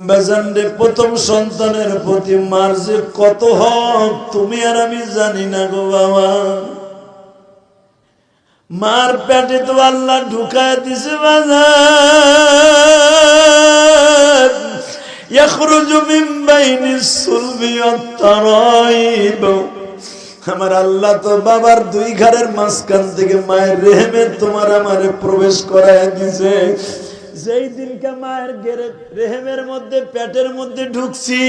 বাজানরে প্রথম সন্তানের প্রতি মার যে কত হক তুমি আর আমি জানি না গো বাবা। মার পেটে তো আল্লাহ ঢুকায় দিছে বাজান, ইয়াখরুজু মিন বাইনিস সুলবি ওয়াত তারাইব। আমার আল্লাহ তো বাবার দুই ঘরের মাঝখান থেকে মায়ের রেহেমে তোমার আমারে প্রবেশ করায় দিছে। যেই দিনকে মায়ের রেহেমের মধ্যে পেটের মধ্যে ঢুকছি,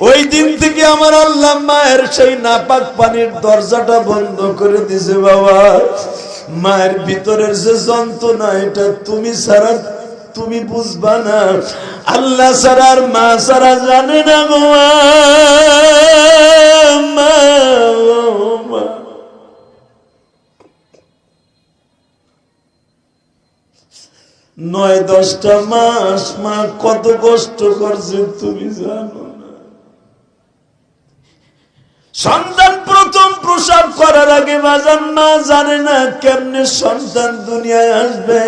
ওই দিন থেকে আমার আল্লাহ মায়ের সেই নাপাক পানির দরজাটা বন্ধ করে দিছে বাবা। মায়ের ভিতরের যে যন্ত্রণা এটা তুমি ছাড়া তুমি বুঝবা না, আল্লাহ ছাড়া আর মা ছাড়া জানে না গো মা। 9-10টা মাস মা কত কষ্ট করছে তুমি জানো না। সন্তান প্রথম প্রসব করার আগে বাজান মা জানে না কেমনে সন্তান দুনিয়ায় আসবে।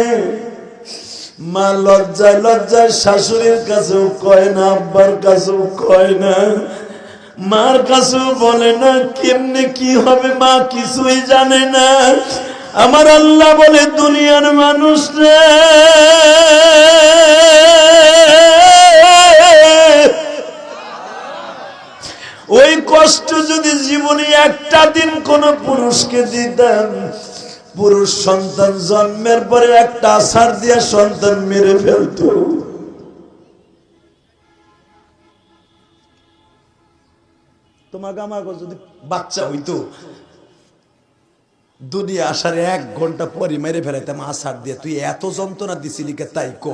মা লজ্জায় লজ্জায় শাশুড়ির কাছেও কয় না, আব্বার কাছেও কয় না, মার কাছেও বলে না কেমনে কি হবে, মা কিছুই জানে না। আমার আল্লাহ বলে দুনিয়ার মানুষ রে, ওই কষ্ট যদি জীবনে একটা দিন কোন পুরুষকে দিতাম, পুরুষ সন্তান জন্মের পরে একটা আছাড় দিয়া সন্তান মেরে ফেলত। তোমাকে আমাকে যদি বাচ্চা হইতো, দুনিয়া আসার 1 ঘন্টা পরে মেরে ফেলাইতাম আছাড় দিয়ে। তুই এত যন্ত্রণা দিছিলি কে তাই ক।